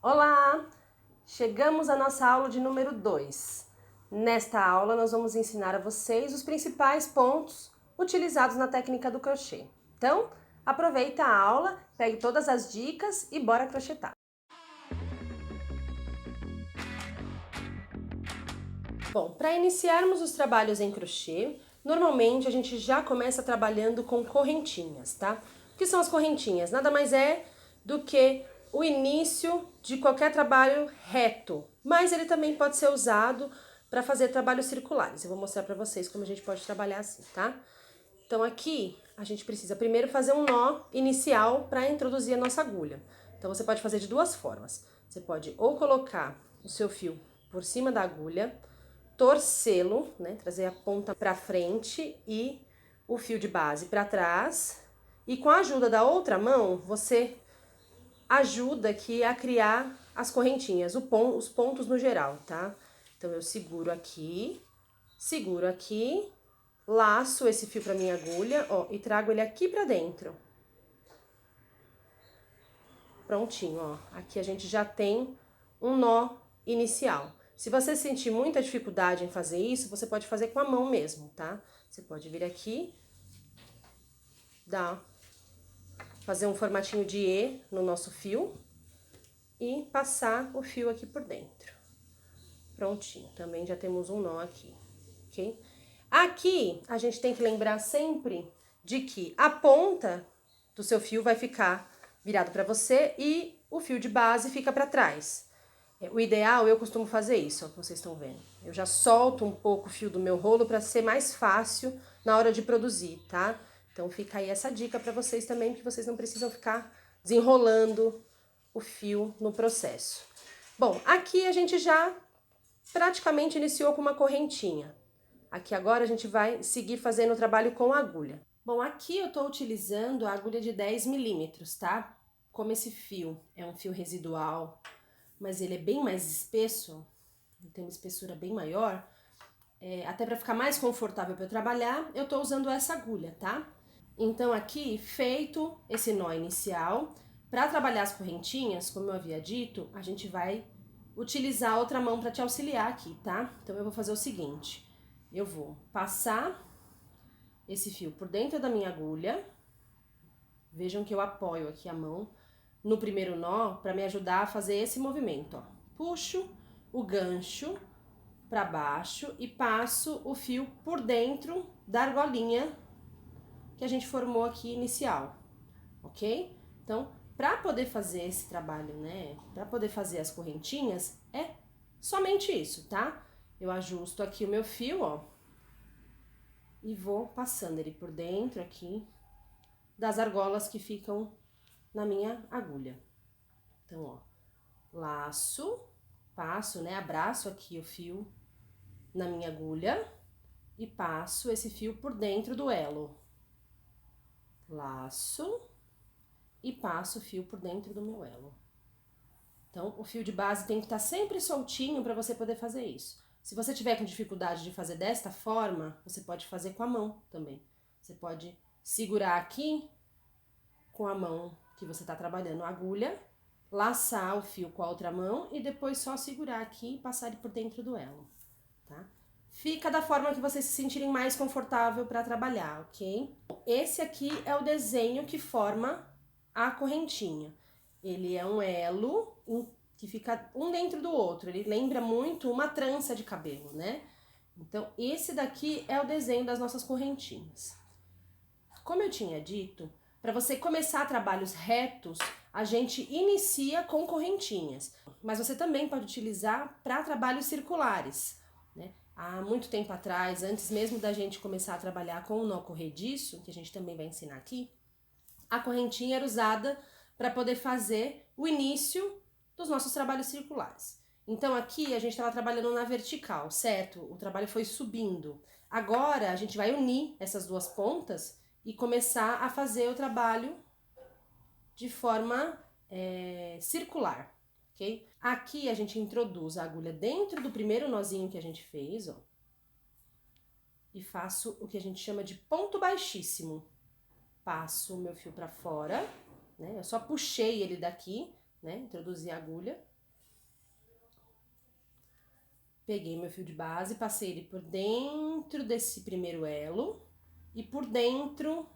Olá! Chegamos à nossa aula de número 2. Nesta aula nós vamos ensinar a vocês os principais pontos utilizados na técnica do crochê. Então, aproveita a aula, pegue todas as dicas e bora crochetar! Bom, para iniciarmos os trabalhos em crochê, normalmente a gente já começa trabalhando com correntinhas, tá? O que são as correntinhas? Nada mais é do que o início de qualquer trabalho reto, mas ele também pode ser usado para fazer trabalhos circulares. Eu vou mostrar para vocês como a gente pode trabalhar assim, tá? Então aqui a gente precisa primeiro fazer um nó inicial para introduzir a nossa agulha. Então você pode fazer de duas formas. Você pode ou colocar o seu fio por cima da agulha, torcê-lo, né, trazer a ponta para frente e o fio de base para trás. E com a ajuda da outra mão, você ajuda aqui a criar as correntinhas, os pontos no geral, tá? Então eu seguro aqui, laço esse fio para minha agulha, ó, e trago ele aqui para dentro. Prontinho, ó. Aqui a gente já tem um nó inicial. Se você sentir muita dificuldade em fazer isso, você pode fazer com a mão mesmo, tá? Você pode vir aqui, fazer um formatinho de E no nosso fio e passar o fio aqui por dentro. Prontinho, também já temos um nó aqui, ok? Aqui, a gente tem que lembrar sempre de que a ponta do seu fio vai ficar virado para você e o fio de base fica para trás. O ideal, eu costumo fazer isso, ó, que vocês estão vendo. Eu já solto um pouco o fio do meu rolo para ser mais fácil na hora de produzir, tá? Então fica aí essa dica para vocês também, que vocês não precisam ficar desenrolando o fio no processo. Bom, aqui a gente já praticamente iniciou com uma correntinha. Aqui agora a gente vai seguir fazendo o trabalho com a agulha. Bom, aqui eu tô utilizando a agulha de 10 milímetros, tá? Como esse fio é um fio residual, mas ele é bem mais espesso, tem uma espessura bem maior, até para ficar mais confortável para eu trabalhar, eu tô usando essa agulha, tá? Então aqui, feito esse nó inicial, para trabalhar as correntinhas, como eu havia dito, a gente vai utilizar a outra mão para te auxiliar aqui, tá? Então eu vou fazer o seguinte, eu vou passar esse fio por dentro da minha agulha, vejam que eu apoio aqui a mão no primeiro nó para me ajudar a fazer esse movimento, ó. Puxo o gancho para baixo e passo o fio por dentro da argolinha que a gente formou aqui inicial, ok? Então, para poder fazer esse trabalho, né, para poder fazer as correntinhas, é somente isso, tá? Eu ajusto aqui o meu fio, ó, e vou passando ele por dentro aqui das argolas que ficam na minha agulha. Então, ó, laço, passo, né, abraço aqui o fio na minha agulha e passo esse fio por dentro do elo. Laço e passo o fio por dentro do meu elo. Então, o fio de base tem que estar sempre soltinho para você poder fazer isso. Se você tiver com dificuldade de fazer desta forma, você pode fazer com a mão também. Você pode segurar aqui com a mão que você está trabalhando a agulha, laçar o fio com a outra mão e depois só segurar aqui e passar ele por dentro do elo, tá? Fica da forma que vocês se sentirem mais confortável para trabalhar, ok? Esse aqui é o desenho que forma a correntinha. Ele é um elo que fica um dentro do outro, ele lembra muito uma trança de cabelo, né? Então, esse daqui é o desenho das nossas correntinhas. Como eu tinha dito, para você começar trabalhos retos, a gente inicia com correntinhas, mas você também pode utilizar para trabalhos circulares, né? Há muito tempo atrás, antes mesmo da gente começar a trabalhar com o nó corrediço, que a gente também vai ensinar aqui, a correntinha era usada para poder fazer o início dos nossos trabalhos circulares. Então aqui a gente estava trabalhando na vertical, certo? O trabalho foi subindo. Agora a gente vai unir essas duas pontas e começar a fazer o trabalho de forma circular, ok? Aqui a gente introduz a agulha dentro do primeiro nozinho que a gente fez, ó, e faço o que a gente chama de ponto baixíssimo. Passo o meu fio para fora, né? Eu só puxei ele daqui, né? Introduzi a agulha Peguei meu fio de base, passei ele por dentro desse primeiro elo e por dentro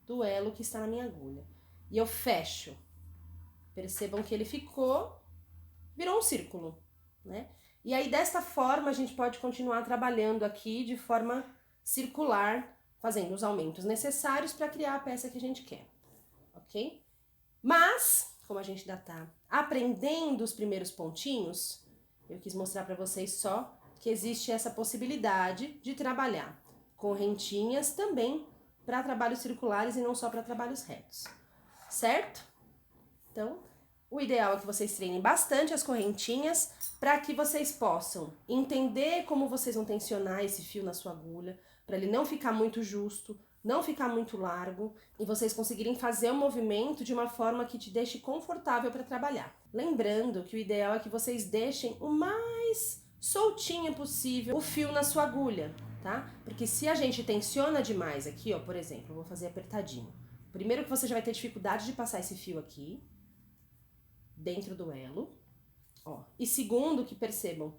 do elo que está na minha agulha. E eu fecho. Percebam que ele virou um círculo, né? E aí, desta forma, a gente pode continuar trabalhando aqui de forma circular, fazendo os aumentos necessários para criar a peça que a gente quer, ok? Mas, como a gente ainda tá aprendendo os primeiros pontinhos, eu quis mostrar para vocês só que existe essa possibilidade de trabalhar correntinhas também para trabalhos circulares e não só para trabalhos retos, certo? Então, o ideal é que vocês treinem bastante as correntinhas para que vocês possam entender como vocês vão tensionar esse fio na sua agulha, para ele não ficar muito justo, não ficar muito largo e vocês conseguirem fazer o movimento de uma forma que te deixe confortável para trabalhar. Lembrando que o ideal é que vocês deixem o mais soltinho possível o fio na sua agulha, tá? Porque se a gente tensiona demais aqui, ó, por exemplo, eu vou fazer apertadinho. Primeiro que você já vai ter dificuldade de passar esse fio aqui, dentro do elo, ó. E segundo, que percebam,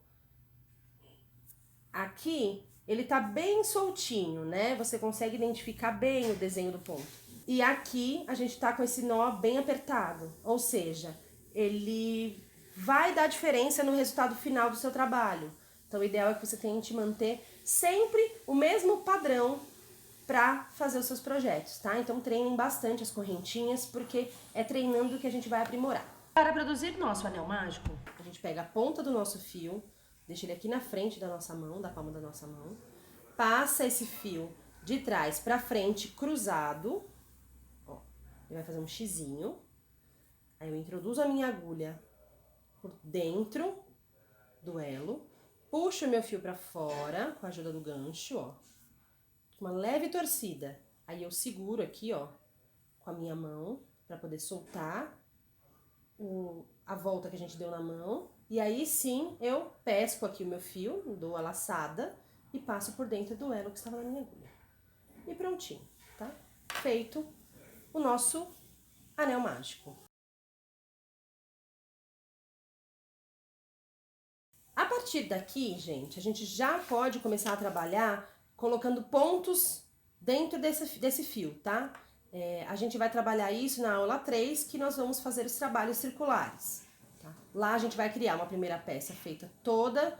aqui ele tá bem soltinho, né? Você consegue identificar bem o desenho do ponto. E aqui a gente tá com esse nó bem apertado, ou seja, ele vai dar diferença no resultado final do seu trabalho. Então o ideal é que você tente manter sempre o mesmo padrão para fazer os seus projetos, tá? Então treinem bastante as correntinhas, porque é treinando que a gente vai aprimorar. Para produzir nosso anel mágico, a gente pega a ponta do nosso fio, deixa ele aqui na frente da nossa mão, da palma da nossa mão, passa esse fio de trás para frente cruzado, ó, ele vai fazer um xizinho, aí eu introduzo a minha agulha por dentro do elo, puxo o meu fio para fora com a ajuda do gancho, ó, uma leve torcida, aí eu seguro aqui, ó, com a minha mão para poder soltar a volta que a gente deu na mão, e aí sim eu pesco aqui o meu fio, dou a laçada e passo por dentro do elo que estava na minha agulha. E prontinho, tá? Feito o nosso anel mágico. A partir daqui, gente, a gente já pode começar a trabalhar colocando pontos dentro desse fio, tá? A gente vai trabalhar isso na aula 3, que nós vamos fazer os trabalhos circulares. Tá? Lá a gente vai criar uma primeira peça feita toda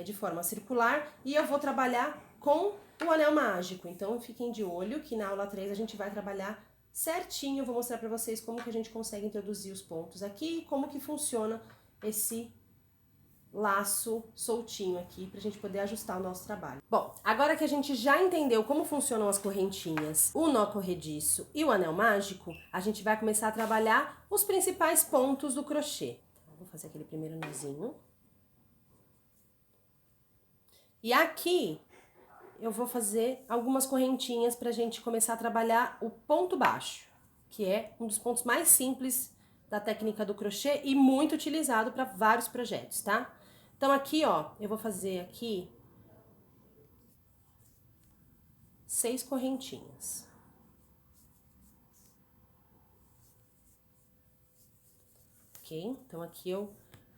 de forma circular e eu vou trabalhar com o anel mágico. Então fiquem de olho que na aula 3 a gente vai trabalhar certinho. Eu vou mostrar para vocês como que a gente consegue introduzir os pontos aqui e como que funciona esse laço soltinho aqui pra gente poder ajustar o nosso trabalho. Bom, agora que a gente já entendeu como funcionam as correntinhas, o nó corrediço e o anel mágico, a gente vai começar a trabalhar os principais pontos do crochê. Vou fazer aquele primeiro nozinho. E aqui eu vou fazer algumas correntinhas pra gente começar a trabalhar o ponto baixo, que é um dos pontos mais simples da técnica do crochê e muito utilizado para vários projetos, tá? Então aqui, ó, eu vou fazer aqui 6 correntinhas. Ok? Então aqui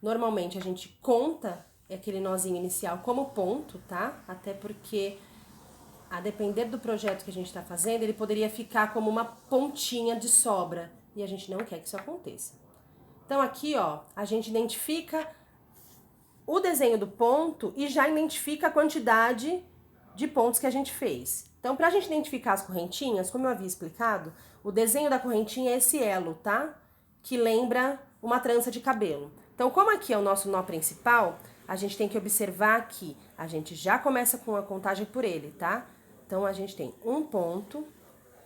normalmente a gente conta aquele nozinho inicial como ponto, tá? Até porque, a depender do projeto que a gente tá fazendo, ele poderia ficar como uma pontinha de sobra. E a gente não quer que isso aconteça. Então aqui, ó, a gente identifica o desenho do ponto e já identifica a quantidade de pontos que a gente fez. Então, para a gente identificar as correntinhas, como eu havia explicado, o desenho da correntinha é esse elo, tá? Que lembra uma trança de cabelo. Então, como aqui é o nosso nó principal, a gente tem que observar que a gente já começa com a contagem por ele, tá? Então, a gente tem 1 ponto,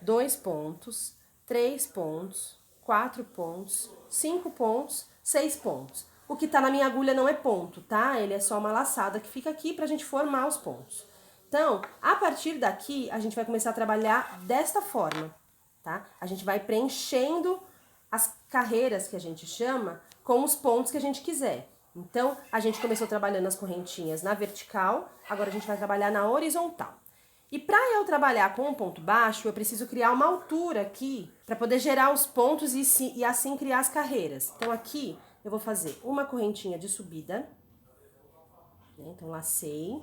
2 pontos, 3 pontos, 4 pontos, 5 pontos, 6 pontos. O que tá na minha agulha não é ponto, tá? Ele é só uma laçada que fica aqui pra gente formar os pontos. Então, a partir daqui, a gente vai começar a trabalhar desta forma, tá? A gente vai preenchendo as carreiras que a gente chama com os pontos que a gente quiser. Então, a gente começou trabalhando as correntinhas na vertical, agora a gente vai trabalhar na horizontal. E para eu trabalhar com um ponto baixo, eu preciso criar uma altura aqui para poder gerar os pontos e assim criar as carreiras. Então aqui eu vou fazer uma correntinha de subida, né? Então, lacei,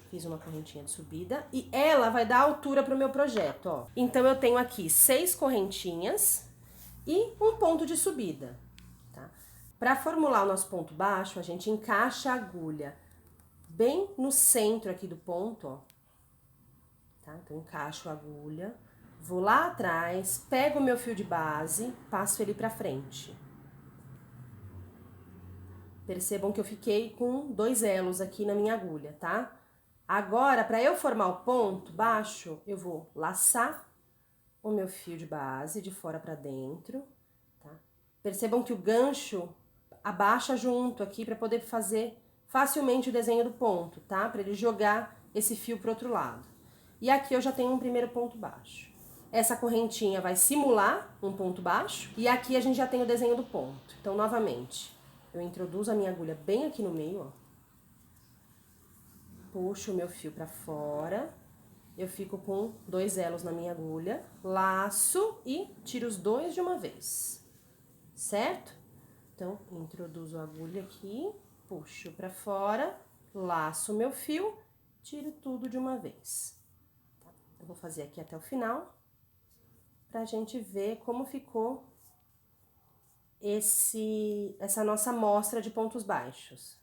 fiz uma correntinha de subida e ela vai dar altura pro meu projeto, ó. Então, eu tenho aqui 6 correntinhas e um ponto de subida, tá? Para formular o nosso ponto baixo, a gente encaixa a agulha bem no centro aqui do ponto, ó. Tá? Então, encaixo a agulha, vou lá atrás, pego o meu fio de base, passo ele pra frente. Percebam que eu fiquei com 2 elos aqui na minha agulha, tá? Agora, para eu formar o ponto baixo, eu vou laçar o meu fio de base de fora para dentro, tá? Percebam que o gancho abaixa junto aqui para poder fazer facilmente o desenho do ponto, tá? Para ele jogar esse fio pro outro lado. E aqui eu já tenho um primeiro ponto baixo. Essa correntinha vai simular um ponto baixo e aqui a gente já tem o desenho do ponto. Então, novamente, eu introduzo a minha agulha bem aqui no meio, ó. Puxo o meu fio pra fora, eu fico com 2 elos na minha agulha, laço e tiro os 2 de uma vez, certo? Então, introduzo a agulha aqui, puxo pra fora, laço o meu fio, tiro tudo de uma vez. Eu vou fazer aqui até o final, pra gente ver como ficou essa nossa amostra de pontos baixos.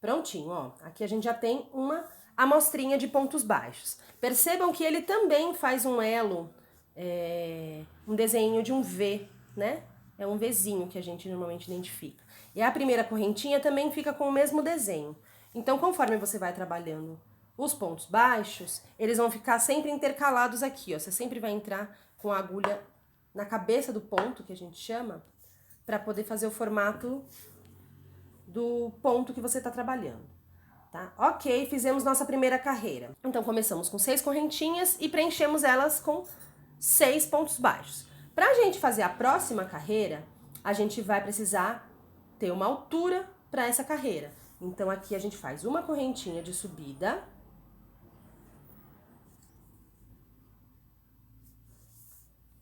Prontinho, ó. Aqui a gente já tem uma amostrinha de pontos baixos. Percebam que ele também faz um elo, um desenho de um V, né? É um Vzinho que a gente normalmente identifica. E a primeira correntinha também fica com o mesmo desenho. Então, conforme você vai trabalhando os pontos baixos, eles vão ficar sempre intercalados aqui, ó. Você sempre vai entrar com a agulha na cabeça do ponto, que a gente chama, para poder fazer o formato do ponto que você está trabalhando, tá? Ok, fizemos nossa primeira carreira. Então, começamos com 6 correntinhas e preenchemos elas com 6 pontos baixos. Para a gente fazer a próxima carreira, a gente vai precisar ter uma altura para essa carreira. Então, aqui a gente faz uma correntinha de subida.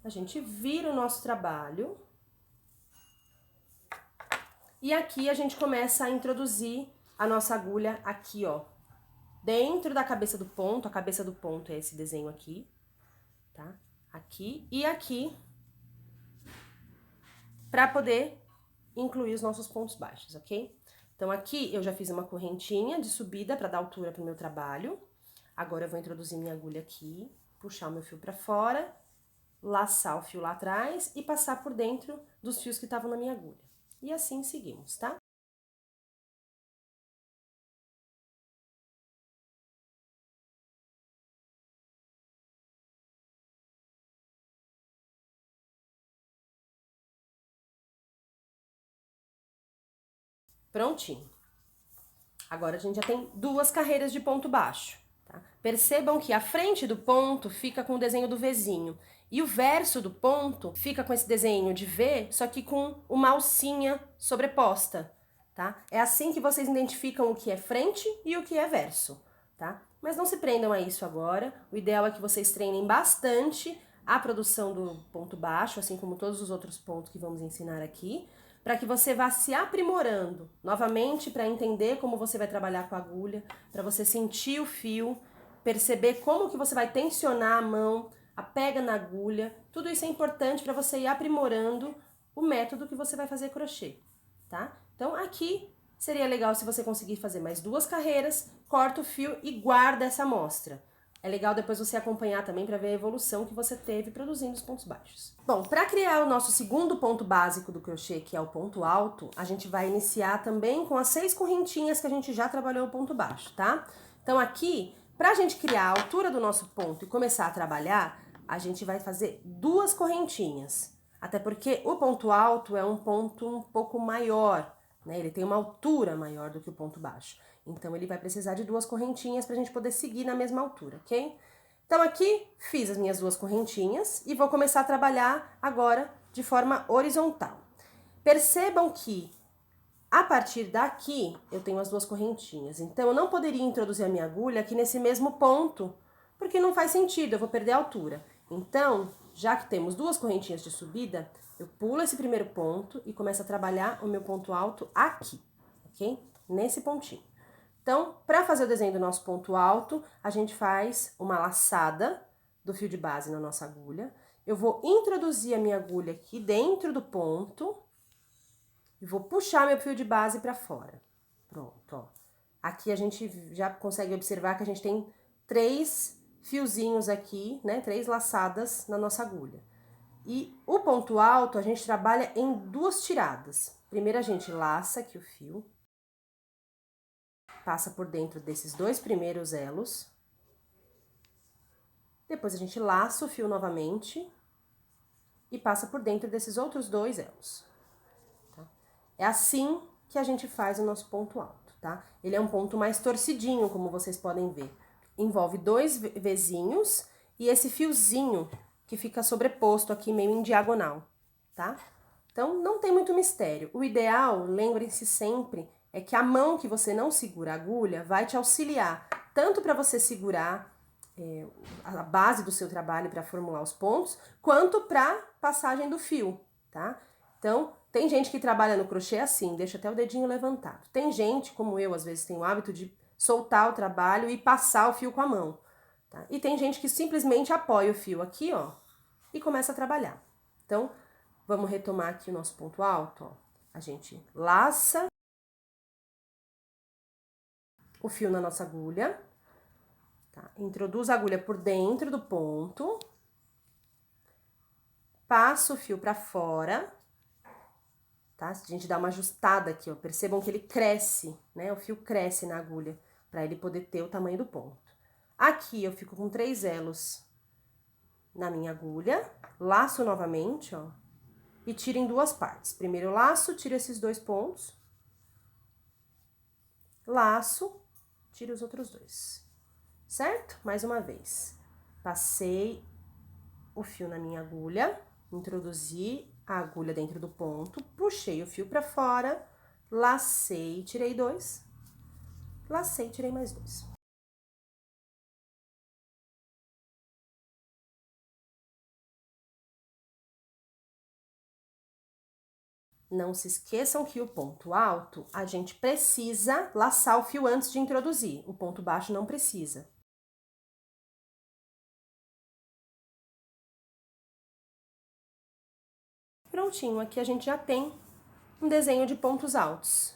A gente vira o nosso trabalho. E aqui a gente começa a introduzir a nossa agulha aqui, ó, dentro da cabeça do ponto. A cabeça do ponto é esse desenho aqui, tá? Aqui e aqui, para poder incluir os nossos pontos baixos, ok? Então, aqui eu já fiz uma correntinha de subida para dar altura pro meu trabalho. Agora eu vou introduzir minha agulha aqui, puxar o meu fio para fora, laçar o fio lá atrás e passar por dentro dos fios que estavam na minha agulha. E assim seguimos, tá? Prontinho. Agora a gente já tem 2 carreiras de ponto baixo, tá? Percebam que a frente do ponto fica com o desenho do Vzinho e o verso do ponto fica com esse desenho de V, só que com uma alcinha sobreposta, tá? É assim que vocês identificam o que é frente e o que é verso, tá? Mas não se prendam a isso agora. O ideal é que vocês treinem bastante a produção do ponto baixo, assim como todos os outros pontos que vamos ensinar aqui, para que você vá se aprimorando novamente, para entender como você vai trabalhar com a agulha, para você sentir o fio, perceber como que você vai tensionar a mão, a pega na agulha. Tudo isso é importante para você ir aprimorando o método que você vai fazer crochê, tá? Então, aqui seria legal se você conseguir fazer mais 2 carreiras, corta o fio e guarda essa amostra. É legal depois você acompanhar também para ver a evolução que você teve produzindo os pontos baixos. Bom, para criar o nosso segundo ponto básico do crochê, que é o ponto alto, a gente vai iniciar também com as 6 correntinhas que a gente já trabalhou o ponto baixo, tá? Então aqui, para a gente criar a altura do nosso ponto e começar a trabalhar, a gente vai fazer 2 correntinhas. Até porque o ponto alto é um ponto um pouco maior, né? Ele tem uma altura maior do que o ponto baixo. Então, ele vai precisar de 2 correntinhas para a gente poder seguir na mesma altura, ok? Então, aqui fiz as minhas 2 correntinhas e vou começar a trabalhar agora de forma horizontal. Percebam que, a partir daqui, eu tenho as 2 correntinhas. Então, eu não poderia introduzir a minha agulha aqui nesse mesmo ponto, porque não faz sentido, eu vou perder a altura. Então, já que temos duas correntinhas de subida, eu pulo esse primeiro ponto e começo a trabalhar o meu ponto alto aqui, ok? Nesse pontinho. Então, para fazer o desenho do nosso ponto alto, a gente faz uma laçada do fio de base na nossa agulha. Eu vou introduzir a minha agulha aqui dentro do ponto e vou puxar meu fio de base para fora. Pronto, ó. Aqui a gente já consegue observar que a gente tem 3 fiozinhos aqui, né? 3 laçadas na nossa agulha. E o ponto alto a gente trabalha em 2 tiradas. Primeiro a gente laça aqui o fio, passa por dentro desses 2 primeiros elos. Depois a gente laça o fio novamente e passa por dentro desses outros 2 elos. Tá? É assim que a gente faz o nosso ponto alto, tá? Ele é um ponto mais torcidinho, como vocês podem ver. Envolve 2 vezinhos e esse fiozinho que fica sobreposto aqui meio em diagonal, tá? Então, não tem muito mistério. O ideal, lembrem-se sempre, é que a mão que você não segura a agulha vai te auxiliar tanto para você segurar a base do seu trabalho para formular os pontos, quanto para passagem do fio, tá? Então, tem gente que trabalha no crochê assim, deixa até o dedinho levantado. Tem gente, como eu, às vezes tem o hábito de soltar o trabalho e passar o fio com a mão, tá? E tem gente que simplesmente apoia o fio aqui, ó, e começa a trabalhar. Então, vamos retomar aqui o nosso ponto alto, ó. A gente laça o fio na nossa agulha, tá? Introduz a agulha por dentro do ponto, passa o fio para fora, tá? A gente dá uma ajustada aqui, ó. Percebam que ele cresce, né? O fio cresce na agulha, para ele poder ter o tamanho do ponto. Aqui eu fico com 3 elos na minha agulha, laço novamente, ó, e tiro em 2 partes. Primeiro eu laço, tiro esses 2 pontos, laço, tiro os outros 2, certo? Mais uma vez, passei o fio na minha agulha, introduzi a agulha dentro do ponto, puxei o fio para fora, lacei, tirei 2, lacei, tirei mais 2. Não se esqueçam que o ponto alto, a gente precisa laçar o fio antes de introduzir. O ponto baixo não precisa. Prontinho, aqui a gente já tem um desenho de pontos altos,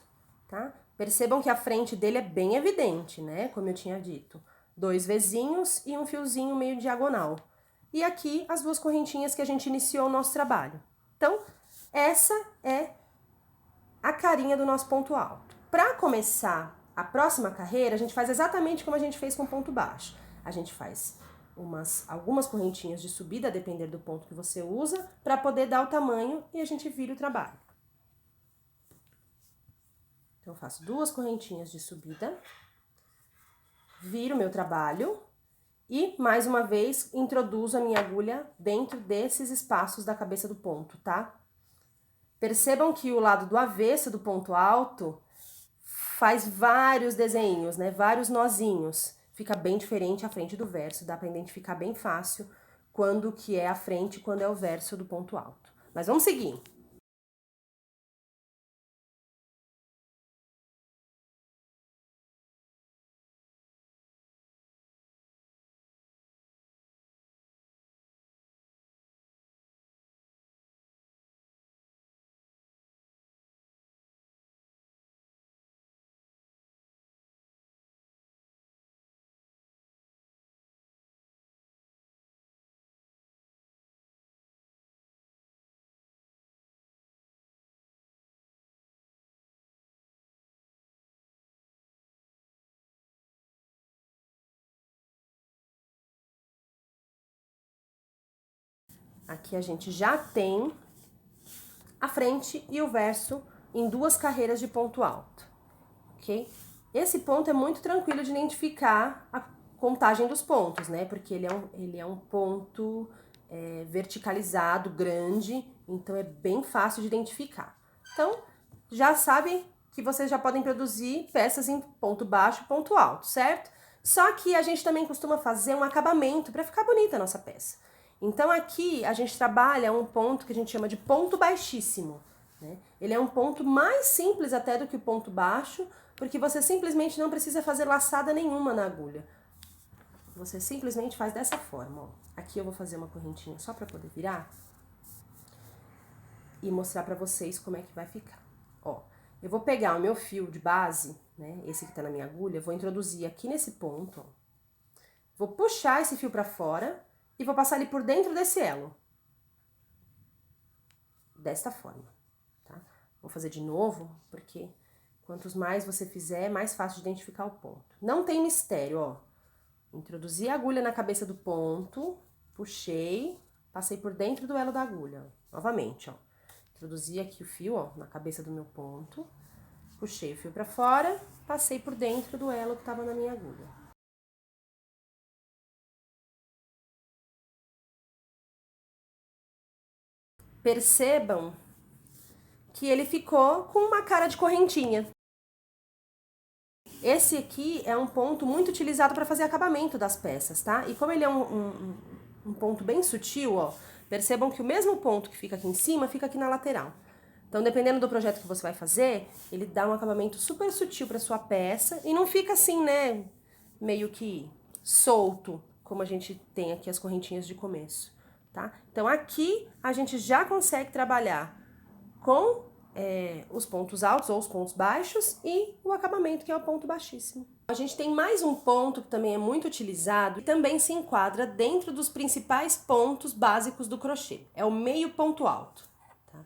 tá? Percebam que a frente dele é bem evidente, né? Como eu tinha dito. 2 vezinhos e um fiozinho meio diagonal. E aqui as 2 correntinhas que a gente iniciou o nosso trabalho. Então, essa é a carinha do nosso ponto alto. Para começar a próxima carreira, a gente faz exatamente como a gente fez com o ponto baixo. A gente faz algumas correntinhas de subida, a depender do ponto que você usa, para poder dar o tamanho e a gente vira o trabalho. Então, eu faço 2 correntinhas de subida, viro o meu trabalho e, mais uma vez, introduzo a minha agulha dentro desses espaços da cabeça do ponto, tá? Percebam que o lado do avesso do ponto alto faz vários desenhos, né? Vários nozinhos. Fica bem diferente a frente do verso, dá para identificar bem fácil quando que é a frente e quando é o verso do ponto alto. Mas vamos seguir. Aqui a gente já tem a frente e o verso em 2 carreiras de ponto alto, ok? Esse ponto é muito tranquilo de identificar a contagem dos pontos, né? Porque ele é um ponto verticalizado, grande, então é bem fácil de identificar. Então, já sabem que vocês já podem produzir peças em ponto baixo e ponto alto, certo? Só que a gente também costuma fazer um acabamento para ficar bonita a nossa peça. Então aqui a gente trabalha um ponto que a gente chama de ponto baixíssimo, né? Ele é um ponto mais simples até do que o ponto baixo, porque você simplesmente não precisa fazer laçada nenhuma na agulha. Você simplesmente faz dessa forma, ó. Aqui eu vou fazer uma correntinha só para poder virar e mostrar para vocês como é que vai ficar. Ó, eu vou pegar o meu fio de base, né, esse que tá na minha agulha, vou introduzir aqui nesse ponto, ó. Vou puxar esse fio para fora e vou passar ele por dentro desse elo. Desta forma, tá? Vou fazer de novo, porque quantos mais você fizer, mais fácil de identificar o ponto. Não tem mistério, ó. Introduzi a agulha na cabeça do ponto, puxei, passei por dentro do elo da agulha. Novamente, ó. Introduzi aqui o fio, ó, na cabeça do meu ponto, puxei o fio pra fora, passei por dentro do elo que tava na minha agulha. Percebam que ele ficou com uma cara de correntinha. Esse aqui é um ponto muito utilizado para fazer acabamento das peças, tá? E como ele é um ponto bem sutil, ó, percebam que o mesmo ponto que fica aqui em cima, fica aqui na lateral. Então, dependendo do projeto que você vai fazer, ele dá um acabamento super sutil para sua peça e não fica assim, né, meio que solto, como a gente tem aqui as correntinhas de começo, tá? Então, aqui a gente já consegue trabalhar com os pontos altos ou os pontos baixos e o acabamento, que é o ponto baixíssimo. A gente tem mais um ponto que também é muito utilizado e também se enquadra dentro dos principais pontos básicos do crochê. É o meio ponto alto. Tá?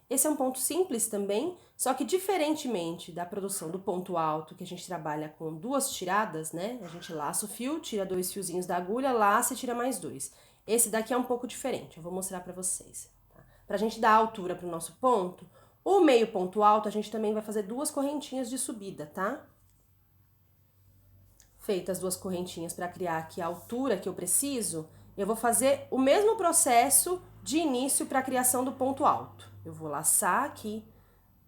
Esse é um ponto simples também, só que diferentemente da produção do ponto alto, que a gente trabalha com duas tiradas, né? A gente laça o fio, tira 2 fiozinhos da agulha, laça e tira mais 2. Esse daqui é um pouco diferente, eu vou mostrar pra vocês. Pra gente dar altura pro nosso ponto, o meio ponto alto a gente também vai fazer 2 correntinhas de subida, tá? Feitas 2 correntinhas para criar aqui a altura que eu preciso, eu vou fazer o mesmo processo de início para a criação do ponto alto. Eu vou laçar aqui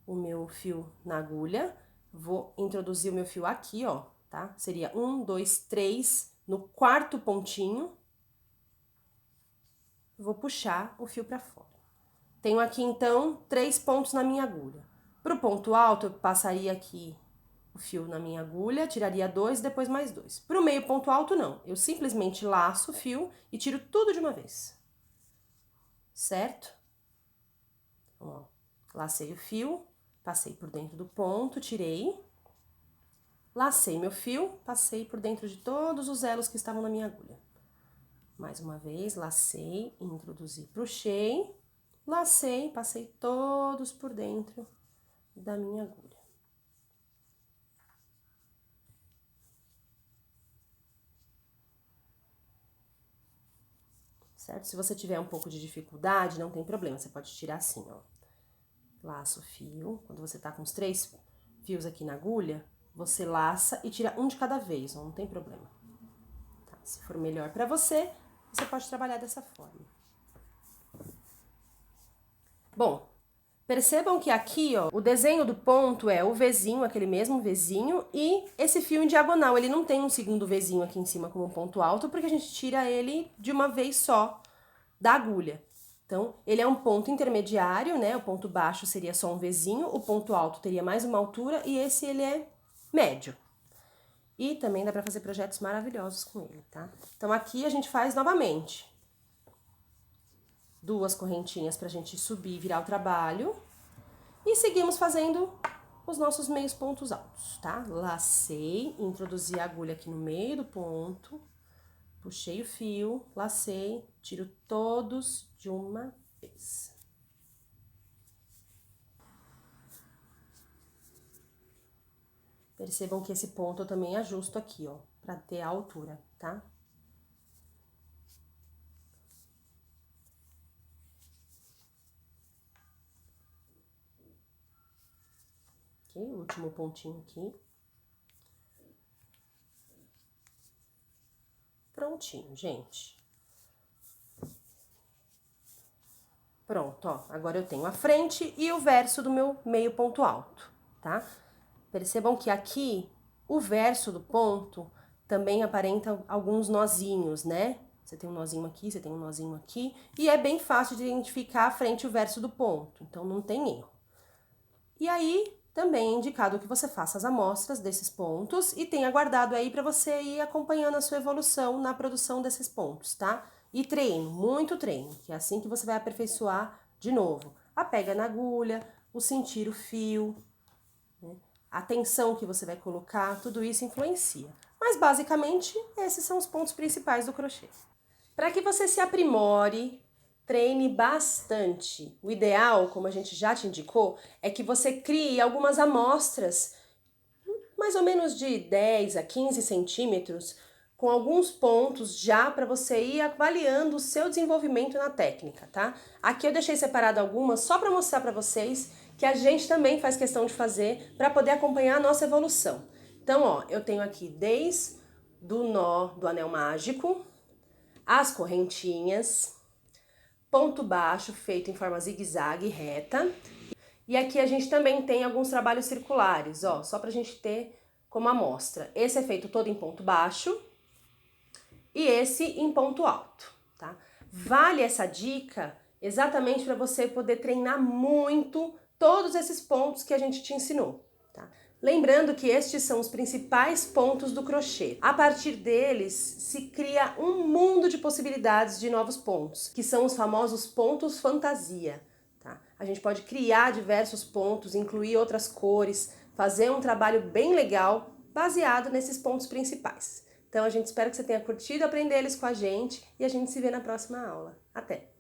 o meu fio na agulha, vou introduzir o meu fio aqui, ó, tá? Seria 1, 2, 3 no quarto pontinho. Vou puxar o fio para fora. Tenho aqui, então, 3 pontos na minha agulha. Para o ponto alto, eu passaria aqui o fio na minha agulha, tiraria 2, depois mais 2. Para o meio ponto alto, não. Eu simplesmente laço o fio e tiro tudo de uma vez. Certo? Ó, lacei o fio, passei por dentro do ponto, tirei. Lacei meu fio, passei por dentro de todos os elos que estavam na minha agulha. Mais uma vez, lacei, introduzi, puxei. Lacei, passei todos por dentro da minha agulha. Certo? Se você tiver um pouco de dificuldade, não tem problema, você pode tirar assim, ó. Laça o fio, quando você tá com os 3 fios aqui na agulha, você laça e tira um de cada vez, ó, não tem problema. Tá? Se for melhor pra você, você pode trabalhar dessa forma. Bom, percebam que aqui, ó, o desenho do ponto é o Vzinho, aquele mesmo Vzinho, e esse fio em diagonal. Ele não tem um segundo Vzinho aqui em cima como ponto alto, porque a gente tira ele de uma vez só da agulha. Então, ele é um ponto intermediário, né? O ponto baixo seria só um Vzinho, o ponto alto teria mais uma altura, e esse ele é médio. E também dá pra fazer projetos maravilhosos com ele, tá? Então, aqui a gente faz novamente 2 correntinhas pra gente subir e virar o trabalho. E seguimos fazendo os nossos meios pontos altos, tá? Lacei, introduzi a agulha aqui no meio do ponto, puxei o fio, lacei, tiro todos de uma vez. Percebam que esse ponto eu também ajusto aqui, ó, pra ter a altura, tá? Ok, o último pontinho aqui. Prontinho, gente. Pronto, ó, agora eu tenho a frente e o verso do meu meio ponto alto, tá? Percebam que aqui, o verso do ponto também aparenta alguns nozinhos, né? Você tem um nozinho aqui, você tem um nozinho aqui, e é bem fácil de identificar a frente e o verso do ponto, então não tem erro. E aí, também é indicado que você faça as amostras desses pontos e tenha guardado aí para você ir acompanhando a sua evolução na produção desses pontos, tá? E treino, muito treino, que é assim que você vai aperfeiçoar de novo. A pega na agulha, o sentir o fio, né? A tensão que você vai colocar, tudo isso influencia. Mas basicamente, esses são os pontos principais do crochê. Para que você se aprimore, treine bastante. O ideal, como a gente já te indicou, é que você crie algumas amostras, mais ou menos de 10 a 15 centímetros, com alguns pontos já para você ir avaliando o seu desenvolvimento na técnica, tá? Aqui eu deixei separado algumas só para mostrar para vocês que a gente também faz questão de fazer para poder acompanhar a nossa evolução. Então, ó, eu tenho aqui desde do nó do anel mágico, as correntinhas, ponto baixo feito em forma zigue-zague reta. E aqui a gente também tem alguns trabalhos circulares, ó, só pra gente ter como amostra. Esse é feito todo em ponto baixo e esse em ponto alto, tá? Vale essa dica exatamente para você poder treinar muito todos esses pontos que a gente te ensinou, tá? Lembrando que estes são os principais pontos do crochê. A partir deles se cria um mundo de possibilidades de novos pontos, que são os famosos pontos fantasia. Tá? A gente pode criar diversos pontos, incluir outras cores, fazer um trabalho bem legal baseado nesses pontos principais. Então a gente espera que você tenha curtido aprender eles com a gente e a gente se vê na próxima aula. Até!